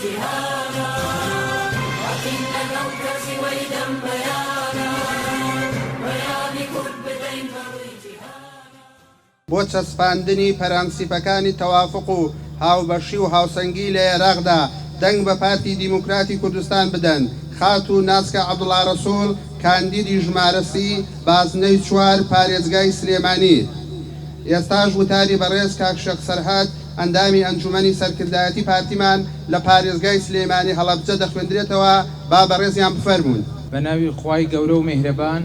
جهانا لكن الموت سويدا بيانا بيان كتبتين فروي جهانا بۆ چەسپاندنی پەرەنسیپەکانی تەوافق و هاوبەشی و هاوسەنگی لە عێراقدا دەنگ بە پارتی دیموکراتی کوردستان بدەن. خات و ناسکە عەبدوڵڵا ڕەسوول کاندیدی ژمارە سی بازنەی 4 پارێزگای سلێمانی. ئێستاش وتاری بەڕێز کاک شێخ سەرهاد ئەندامی ئەنجومەنی سەرکردایەتی پارتیمان لە پارێزگای سلێمانی هەڵەبجە دەخوێندرێتەوە. با بەڕێزیان بفەرموون. بە ناوی خوای گەورە و میهرەبان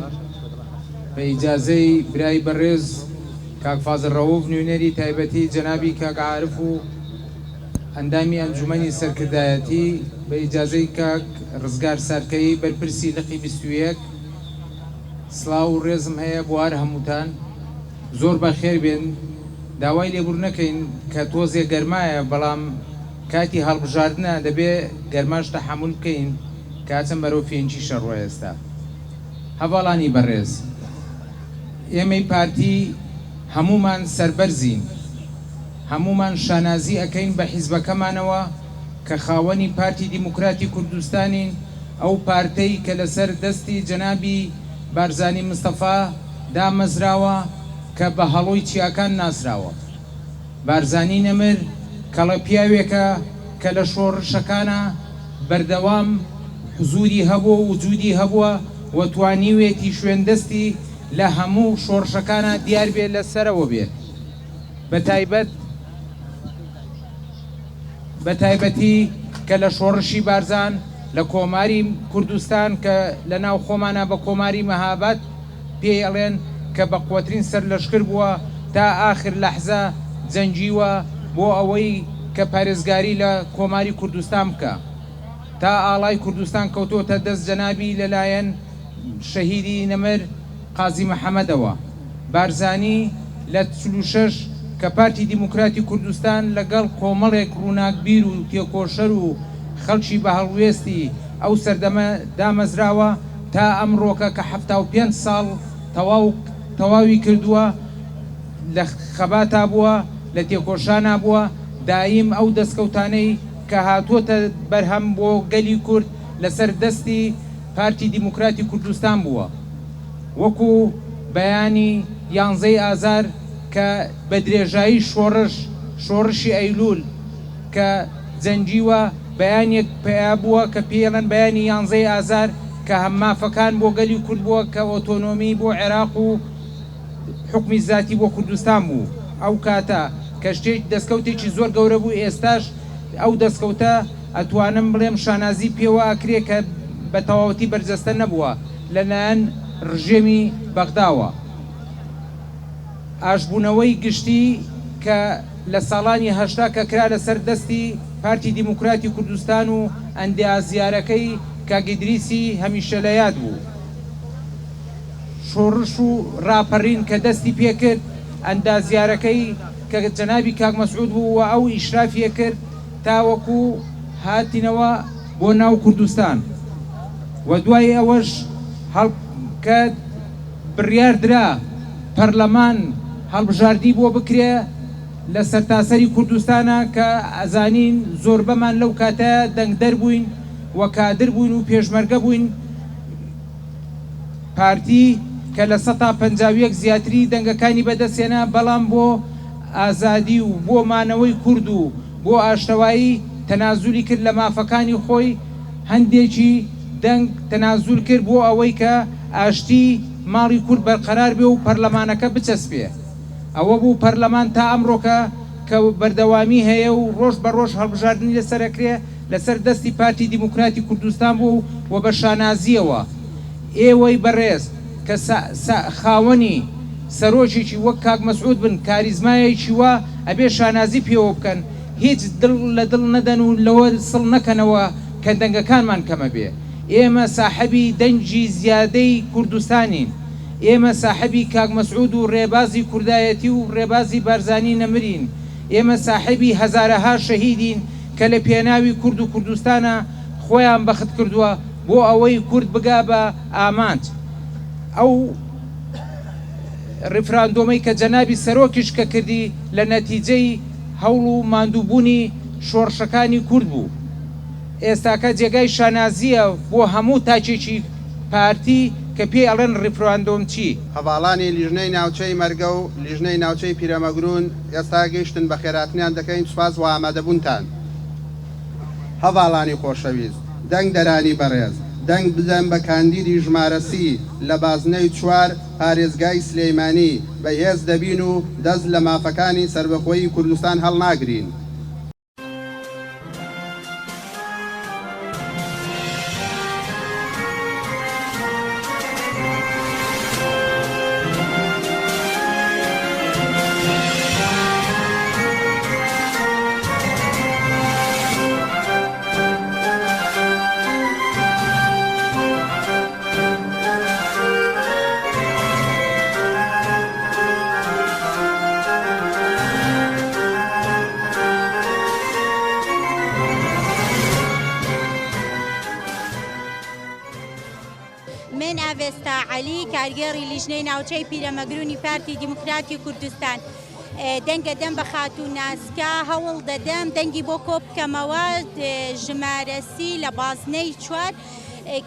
بە ئیجازەی برای بەڕێز کاک فازڵ ڕەووف نوێنەری تایبەتی جەنابی کاک عارف و ئەندامی ئەنجومەنی سەرکردایەتی بە ئیجازەی کاک ڕزگار سارکەی بەرپرسی لقی 21 سڵاو و ڕێزم هەیە بۆ هەر هەمووتان. زۆر بەخێر بێن. داوای لێبوور نەکەین کە تۆزێ گەرمایە بەڵام کاتی هەڵبژاردنە دەبێ گەرماش تەحەموول بکەین کاتم بەرەو فێنجی شەڕۆ ئێستا. هەواڵانی بەڕێز، ئێمەی پارتی هەمومان سەربەرزین، هەمومان شانازی ئەەکەین بە حیزبەکەمانەوە کە خاوەنی پارتی دیموکراتی کوردستانین، ئەو پارتەی کە لەسەر دەستی جەنابی بارزانی مستەفا دامەزراوە کە بە هەڵۆی چیاکان ناسراوە. بارزانی نەمر کەڵە پیاوێکە کە لە شۆڕشەکانە بەردەوام حزوری هەبووە و وجودی هەبووە و توانیوێتی شوێندەستی لە هەموو شۆڕشەکانە دیار بێت لەسەرەوە بێت. بە تایبەتی کە لە شۆڕشی بارزان لە کۆماری کوردستان کە لە ناو خۆمانە بە کۆماری مەهابەت پێی ئەڵێن کە بە قوترین سەر لەشکر بووە تا ئاخر لەحزە جەنگیوە بۆ ئەوەی کە پارێزگاری لە کۆماری کوردستان بکە تا ئاڵای کوردستان کەوتۆتە دەست جەنابی لەلایەن شەهیدی نەمر قازی محەممەدەوە. بارزانی لە 46 کە پارتی دیموکراتی کوردستان لەگەڵ کۆمەڵێک ڕووناکبیر و تێکۆشەر و خەڵکی بە هەڵوێستی ئەو سەردەمە دامەزراوە تا ئەمڕۆکە کە 75 ساڵ تەواوی کردووە لە خەباتا بووە لە تێکۆشانە بووە. دایم ئەو دەستکەوتانەی کە هاتووەتە بەرهەم بۆ گەلی کورد لەسەر دەستی پارتی دیموکراتی کوردستان بووە. وەکو بەیانی 11 ئازار کە بە درێژایی شۆڕشی ئەیلول کە جەنگیوە بەیانێک پیا بووە کە پێڵەن بەیانی 11 ئازار کە هەممافەکان بۆ گەلی کورد بووە کە ئۆتۆنۆمی بۆ عێراق و حکمی زاتی بۆ کوردستان بوو. ئەو کاتە کە شتێک دەستکەوتێکی زۆر گەورە بوو. ئێستاش ئەو دەستکەوتە ئەتوانم بڵێم شانازی پێوە ئەکرێ کە بە تەواوەتی بەرجەستە نەبووە لەلایەن ڕژێمی بەغداوە. ئاشبوونەوەی گشتی کە لە ساڵانی هەشتا کە کرا لەسەر دەستی پارتی دیموکراتی کوردستان و ئەندازیارەکەی کاگیدریسی هەمیشە لە یاد بوو. شۆڕش و ڕاپەڕین کە دەستی پێکرد ئەندازیارەکەی کە جەنابی کاک مەسعود بوو و ئەو ئیشرافیە کرد تاوەکو هاتینەوە بۆ ناو کوردستان. و دوای ئەوەش کە بڕیاردرا پەرلەمان هەڵبژاردی بۆ بکرێ لە سەرتاسەری کوردستانە کە ئەزانین زۆربەمان لەو کاتە دەنگدەر بووین و کادر بووین و پێشمەرگە بووین. پارتی کە لە 151 زیاتری دەنگەکانی بەدەستێنا بەڵام بۆ ئازادی و بۆ مانەوەی کورد و بۆ ئاشتەوایی تەنازولی کرد لە مافەکانی خۆی. هەندێکی دەنگ تەنازول کرد بۆ ئەوەی کە ئاشتی ماڵی کورد بەرقەرار بێ و پەرلەمانەکە بچەسپێ. ئەوە بوو پەرلەمان تا ئەمڕۆکە کە بەردەوامی هەیە و ڕۆژ بە ڕۆژ هەڵبژاردننی لەسەرەکرێ لەسەر دەستی پارتی دیموکراتی کوردستان بوو و بە شانازیەوە. ئێوەی بەڕێز کە خاوەنی سەرۆکێکی وەک کاک مەسعود بن کاریزمایەکی وە ئەبێ شانازی پێوە بکەن. هیچ دڵ لە دڵ نەدەن و لەوە سڵ نەکەنەوە کە دەنگەکانمان کەمە بێ. ئێمە ساحەبی دەنجی زیادەی کوردستانین. ئێمە ساحەبی کاک مەسعود و ڕێبازی کوردایەتی و ڕێبازی بارزانی نەمرین. ئێمە ساحەبی هەزارەها شەهیدین کە لە پێناوی کورد و کوردستانە خۆیان بەخت کردووە بۆ ئەوەی کورد بگا بە ئامانج. ئەو ڕیفراندۆمەی کە جەنابی سەرۆکیش کە کردی لە نەتیجەی هەوڵ و ماندووبوونی شۆڕشەکانی کورد بوو. ئێستاکە جێگای شانازیە بۆ هەموو تاچێکی پارتی کە پێی ئەڵێن ڕیفراندۆم چی هەواڵانی لیژنەی ناوچەی مەرگە و لیژنەی ناوچەی پیرەمەگرون ئێستا گەیشتن بە خێراتنیان دەکەین سوپاس و ئامادەبوونتان. هەواڵانی خۆشەویست، دەنگ دەرانی بەڕێز، دەنگ بدەن بە کاندیدی ژمارەسی لە بازنەی 4 پارێزگای سلەیمانی بە هێز دەبین و دەست لە مافەکانی سربەخۆیی کوردستان هەڵناگرین. من ئاڤێستا عەلی کارگێڕی لیژنەی ناوچەی پیرەمەگرونی پارتی دیموکراتی کوردستان دەنگە دەم بە خاتوو ناسکە هەوڵ دەدەم دەنگی بۆ کۆ بکەمەوە ژمارەسی لە بازنەی 4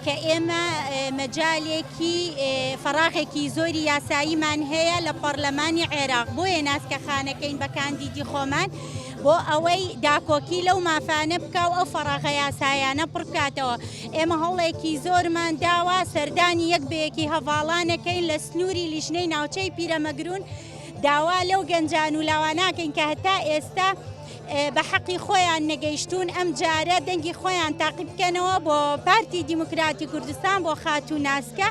کە ئێمە مەجالێکی فەراغێکی زۆری یاساییمان هەیە لە پەرلەمانی عێراق بۆیە ناسکەخانەکەین بە کاندیدی خۆمان بۆ ئەوەی داکۆکی لەو مافانە بکە و ئەو فەراغە یاسایانە پڕ بکاتەوە. ئێمە هەوڵێکی زۆرمان داوە سەردانی یەک بەیەکی هەڤاڵانەکەین لە سنووری لیژنەی ناوچەی پیرەمەگرون داوا لەو گەنجان و لاواناکەین کە هەتا ئێستا بە حەقی خۆیان نەگەیشتون ئەم جارە دەنگی خۆیان تاقی بکەنەوە بۆ پارتی دیموکراتی کوردستان بۆ خاتوو ناسکە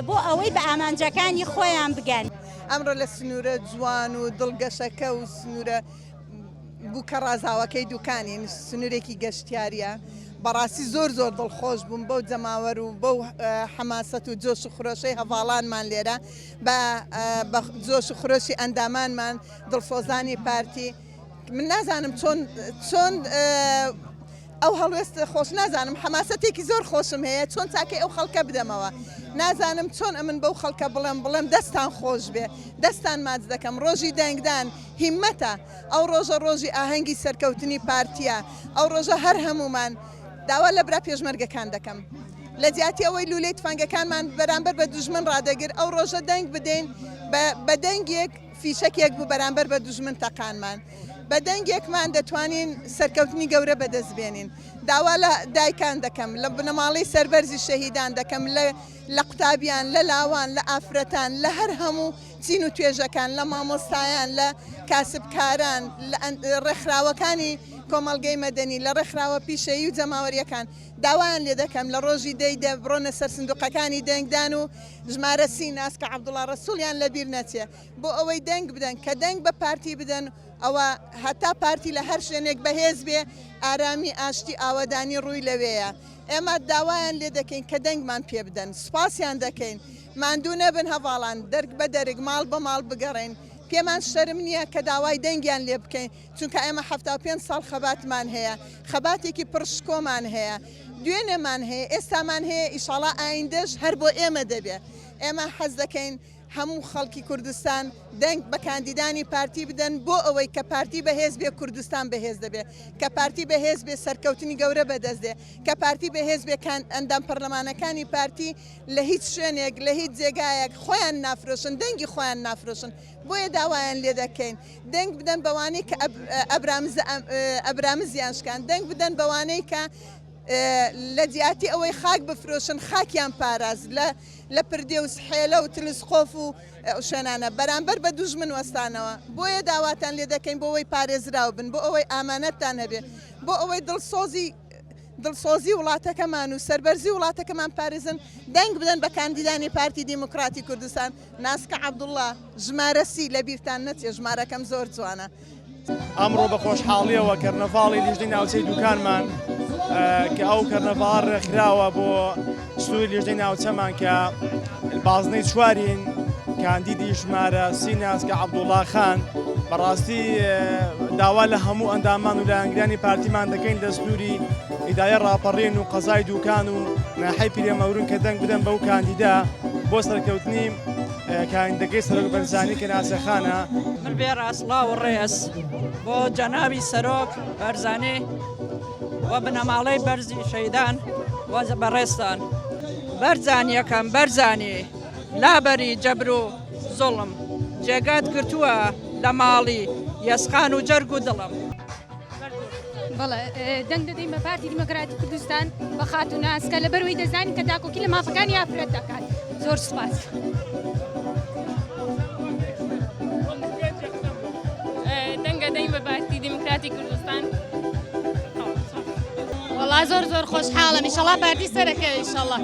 بۆ ئەوەی بە ئامانجەکانی خۆیان بگەن. ئەمڕۆ لە سنوورە جوان و دڵگەشەکە و سنوورە بووکە ڕازاوەکەی دوکانی سنوورێکی گەشتیاریە بەڕاستی زۆر دڵخۆش بووم بەو جەماوەر و بەو حەماسەت و جۆش و خرۆشەی هەڤاڵانمان لێرە بە جۆش و خرۆشی ئەندامانمان دڵسۆزانی پارتی من نازانم چۆن ئەو هەڵوێست خۆش نازانم حەماسەتێکی زۆر خۆشم هەیە چۆن چاکەی ئەو خەڵکە بدەمەوە نازانم چۆن ئەمن بەو خەڵکە بڵێم دەستان خۆش بێ دەستان ماچ دەکەم ڕۆژی دەنگدان هیممەتە ئەو ڕۆژی ئاهەنگی سەرکەوتنی پارتیە ئەو ڕۆژە هەر هەمومان داوا لە برا پێشمەرگەکان دەکەم لە جیاتی ئەوەی لولەی تفەنگەکانمان بەرامبەر بە دوژمن ڕادەگر ئەو ڕۆژە دەنگ بدەین بە دەنگێک فیشەکێک بوو بەرامبەر بە دوژمن تەقانمان بە دەنگێکمان دەتوانین سەرکەوتنی گەورە بەدەستبێنین داوا لە دایکان دەکەم لە بنەماڵی سەربەرزی شەهیدان دەکەم لە قوتابیان لە لاوان لە ئافرەتان لە هەر هەموو چین و توێژەکان لە مامۆستایان لە کاسبکاران لە ڕێکخراوەکانی کۆمەڵگەی مەدەنی لە ڕێکخراوە پیشەیی و جەماوەریەکان داوایان لێ دەکەم لە ڕۆژی دەیدە بڕۆنە سەر سندوقەکانی دەنگدان و ژمارەسی ناسکە عەبدوڵڵا ڕەسووڵیان لەبیر نەچێ بۆ ئەوەی دەنگ بدەن کە دەنگ بە پارتی بدەن ئەوە هەتا پارتی لە هەر شوێنێک بەهێز بێ ئارامی ئاشتی ئاوەدانی ڕووی لەوەیە ئێمە داوایان لێ دەکەین کە دەنگمان پێ بدەن سوپاسیان دەکەین ماندوو نەبن هەڤاڵان دەرگ بە دەرگ ماڵ بە ماڵ بگەڕێن پێمان شەرم نییە کە داوای دەنگیان لێ بکەین چونکە ئێمە 75 ساڵ خەباتمان هەیە خەباتێکی پرشکۆمان هەیە دوێنێمان هەیە ئێستامان هەیە ئیشاڵا ئایندەش هەر بۆ ئێمە دەبێ ئێمە حەز دەکەین هەموو خەڵکی کوردستان دەنگ بە کاندیدانی پارتی بدەن بۆ ئەوەی کە پارتی بەهێز بێ کوردستان بەهێز دەبێت کە پارتی بەهێز بێ سەرکەوتنی گەورە بەدەست دێ کە پارتی بەهێز بێ ئەندام پەرلەمانەکانی پارتی لە هیچ شوێنێک لە هیچ جێگایەک خۆیان نافرۆشن دەنگی خۆیان نافرۆشن بۆیە داوایان لێ دەکەین دەنگ بدەن بەوانەی کە ئەبرامزیان شکان دەنگ بدەن بەوانەی کە لە جیاتی ئەوەی خاک بفرۆشن خاکیان پاراز لە پردێ و سحێلە و تلسخۆف و شوێنانە بەرامبەر بە دوژمن وەستانەوە بۆیە داواتان لێ دەکەین بۆ ئەوەی پارێزراو بن بۆ ئەوەی ئامانەتتان هەبێ بۆ ئەوەی دڵسۆزی وڵاتەکەمان و سەربەرزی وڵاتەکەمان پارێزن دەنگ بدەن بە کاندیدانی پارتی دیموکراتی کوردستان ناسکە عەبدوڵڵا ژمارەسی لە بیرتان نەچێ ژمارەکەم زۆر جوانە ئەمڕۆ بە خۆشحاڵیەوە کەرنەڤاڵی لیژنەی ناوچەی دوکانمان کە ئەو کەرنەڤاڵ ڕێکراوە بۆ سنووری لیژنەی ناوچەمان کە بازنەی 4 کاندیدی ژمارە 30 ناسکە عەبدوڵڵا خان بەڕاستی داوا لە هەموو ئەندامان و لە ئەنگرانی پارتیمان دەکەین لە سنووری ئیدارەی ڕاپەڕین و قەزای دوکان و ناحەی پیرەمەورون کە دەنگ بدەن بەو کاندیدا بۆ سەرکەوتنی کاندیدەکەی سەرۆک بەرزانی کە ناسەخانە من بێ ڕاستڵاو ڕێز بۆ جەنابی سەرۆک بەرزانێ و بنەماڵەی بەرزی شەیدان وەزە بەڕێستان بەرزان یەکەم بەرزانی لابەری جەبر و زوڵم جێگات کردووە لە ماڵی یەسقان و جەرگ و دڵم. بەڵێ دەنگ دەدەین بە پارتی دیموکراتی کوردستان بە خاتون ئاسکە لە بەروەی دەزانین کە داکۆکی لە مافەکانی ئافرەت دەکات. زۆر سوپاس. دەنگ دەدەین بە پارتی دیموکراتی کوردستان. وەڵا زۆر خۆشحاڵم ئینشەڵا پارتی سەرەکەوێ ئینشەڵا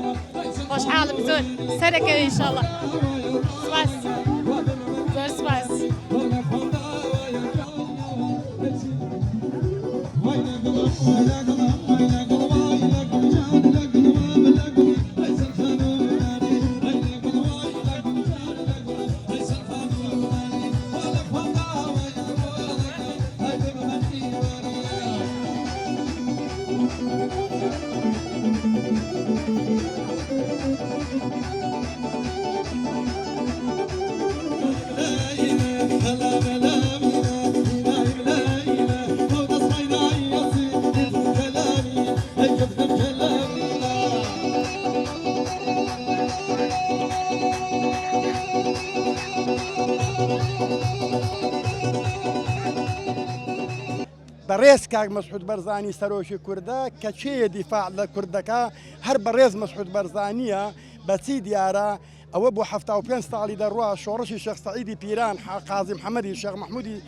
خۆشحاڵم زۆر سەرەکەوێ ئینشەڵا. سوپاس زۆر سوپاس. بەڕێز کاک مەسعود بەرزانی سەرۆکی کوردە کە چێە دیفاع لە کوردەکە هەر بەڕێز مەسعود بەرزانیە بەچی دیارە ئەوە بۆ 75 ساڵی دەڕوا شۆڕشی شێخ سەعیدی پیران قازی محەممەدی شێخ محمودی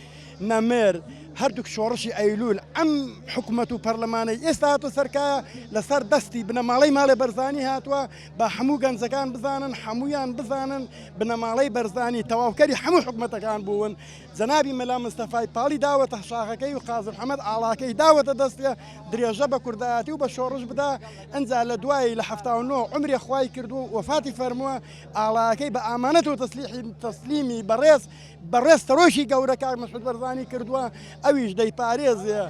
نەمێر هەردووک شۆڕشی ئەیلول ئەم حکوومەت و پەرلەمانەی ئێستا هاتووە سەرکایە لەسەر دەستی بنەماڵەی ماڵێ بەرزانی هاتووە بە هەموو گەنجەکان بزانن هەمویان بزانن بنەماڵەی بەرزانی تەواوکەری هەموو حکوومەتەکان بوون جەنابی مەلا مستەفای پاڵی داوەتە شاخەکەی و قازم محەممەد ئاڵاکەی داوەتە دەستێ درێژە بە کوردایەتی و بە شۆڕش بدا ئەنجا لە دوایی لە 79 عمری خوای کردو و وفاتی فەرمووە ئاڵاکەی بە ئامانەت و تەسلیمی بەڕێز تەرۆشی گەورە کاک مەسعود بەرزانی کردووە ئەویش دەیپارێزێ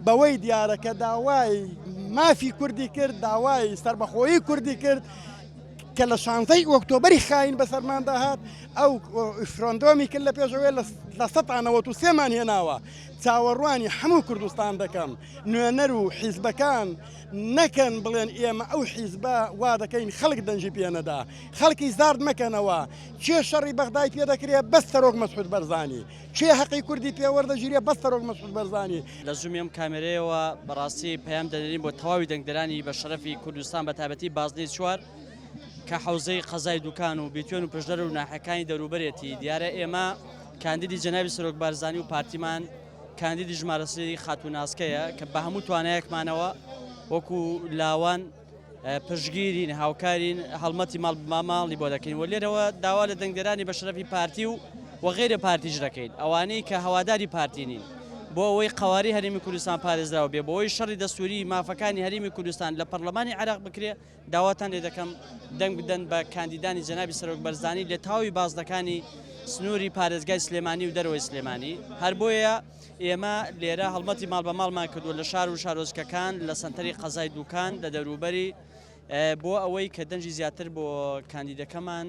بەوەی دیارە کە داوای مافی کوردی کرد داوای سربەخۆیی کوردی کرد کە لە 16 ئۆکتۆبەری خاین بەسەرمان داهات ئەو فرۆندۆمی کرد لە پێشەوەی لە 1993مان هێناوە چاوەڕوانی هەموو کوردستان دەکەم نوێنەر و حیزبەکان نەکەن بڵێن ئێمە ئەو حیزبە وا دەکەین خەڵک دەنجی پێنەدا خەڵکی زارد مەکەنەوە چێ شەڕی بەغدای پێ دەکرێت بەس تەرۆک مەسعود بەرزانی چێ حەقی کوردی پێوەردەگیرێ بەس تەرۆک مەسعود بەرزانی لە زوومێم کامێرەیەوە بەڕاستی پەیام دەدەین بۆ تەواوی دەنگدەرانی بە شەرەفی کوردستان بە تایبەتی بازنەی چوار کە حوزەی قەزای دوکان و بیتوێن و پشدەر و ناحەکانی دەوروبەرێتی دیارە ئێمە کاندیدی جەنابی سەرۆک بارزانی و پارتیمان کاندیدی ژمارەسەری خاتوناسکەیە کە بە هەموو توانایەکمانەوە وەکو لاوان پشگیرین هاوکارین هەڵمەتی ماڵی بۆ دەکەین و لێرەوە داوا لە دەنگدەرانی بە شەرەفی پارتی و وەغیرە پارتیش دەکەین ئەوانەی کە هەواداری پارتینین بۆ ئەوەی قەواری هەرێمی کوردستان پارێزراوە بێ بۆ ئەوەی شەڕی دەستوری مافەکانی هەرێمی کوردستان لە پەرلەمانی عێراق بکرێ داواتان لێ دەکەم دەنگ بدەن بە کاندیدانی جەنابی سەرۆک بەرزانی لە تاوی بازدەکانی سنووری پارێزگای سلێمانی و دەرەوەی سلێمانی هەر بۆیە ئێمە لێرە هەڵمەتی ماڵ بە ماڵمان کردووە لە شار و شارۆچکەکان لە سنتەری قەزای دوکان لە دەوروبەری بۆ ئەوەی کە دەنجی زیاتر بۆ کاندیدەکەمان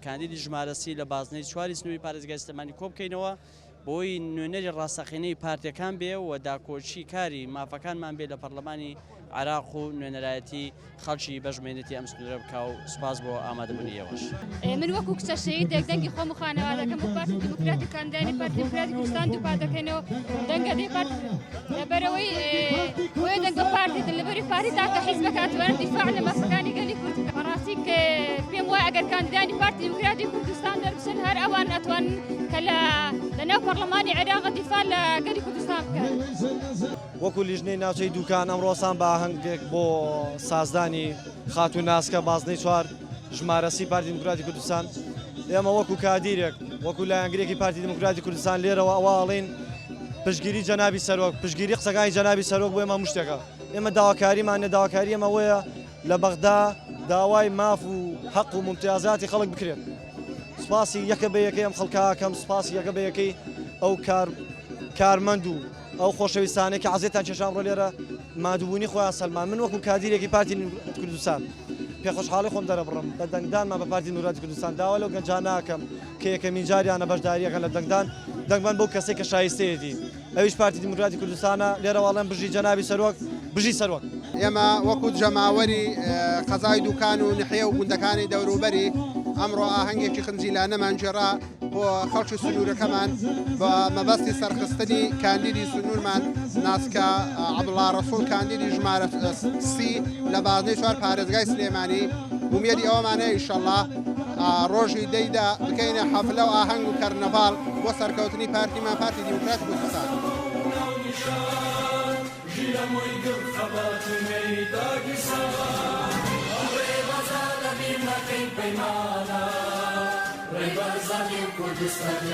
کاندیدی ژمارەسی لە بازنەی چواری سنووری پارێزگای سلێمانی کۆ بکەینەوە بۆی نوێنەری ڕاستەقینەی پارتیەکان بێ و داکۆچی کاری مافەکانمان بێ لە پەرلەمانی عراق و نوێنەرایەتی خەڵکی بەژمێنێتی ئەم سنوورە بکا و سوپاس بۆ ئامادەبوونی ئێوەش. من وەکو کچە شەهید دەنگی خۆم و خانەوادەکەم بۆ پارتی دیموکراتی کاندیدانی پارتی دیموکراتی کوردستان دووپات دەکەینەوە دەنگە دەی پارتی لەبەرەوەی وێ دەنگ بە پارتی لەبەری پارتی تاکە حیزبەکە ئەتوانن دیفاع لە مافەکانی گەلی کورد بەڕاستی کە پێم وایە ئەگەر کاندیدانی پارتی دیموکراتی کوردستان دەربچن هەر ئەوان ئەتوانن کە لەناو پەرلەمانی عێراق دیفاع لە گەلی کوردستان بکەن. وەکو لیژنەی ناوچەی دوکان ئەمڕۆسان بە هەنگێک بۆ سازدانی خاتون ناسکە بازنەی چوار ژمارەسی پارتی دیموکراتی کوردستان ئێمە وەکو کادیرێک وەکو لایەنگرێکی پارتی دیموکراتی کوردستان لێرەوە ئەواڵین پشگیری جەنابی سەرۆک پشگیری قسەکانی جەنابی سەرۆک بۆ ئێمە مشتێکە ئێمە داواکاریمانە داواکاری ئەمەوەیە لە بەغدا داوای ماف و حەق و ممتیازاتی خەڵک بکرێت سوپاسی یەکە بە یەکەی ئەم خەڵکاکەم سوپاسی یەکە بە یەکەی ئەو کارمەند و ئەو خۆشەویستانەی کە عەزیێتان کێشان بڕۆ لێرە مادووبوونی خۆیان سەلمان من وەکو کادیرێکی پارتی کوردستان پێخۆشحاڵی خۆم دەرەبڕم بە دەنگدانمان بە پارتی نوراتی کوردستان داوا لەو گەنجان ناکەم کە یەکەمین جاریانە بەشداریەکەن لە دەنگدان دەنگمان بەو کەسێک کە شایستەیەتی ئەویش پارتی دیموکراتی کوردستانە لێرە واڵێن بژی جەنابی سەرۆک بژی سەرۆک. ئێمە وەکو جەماوەری قەزای دوکان و نحێ و گوندەکانی دەوروبەری ئەمڕۆ ئاهەنگێکی خنجیلانەمان جێڕا بۆ خەڵکی سنوورەکەمان بە مەبەستی سەرخستنی کاندیدی سنوورمان ناسکە عەبدوڵڵا ڕەسوڵ کاندیدی ژمارە سی لە بازنەی 4 پارێزگای سلێمانی. ومێدی ئەوەمانەیە ئینشەڵڵا ڕۆژی دەیدا بکەینە حەفلە و ئاهەنگ و کەرنەڤاڵ بۆ سەرکەوتنی پارتیمان پارتی دیموکراتی کوردستان. Kurdistan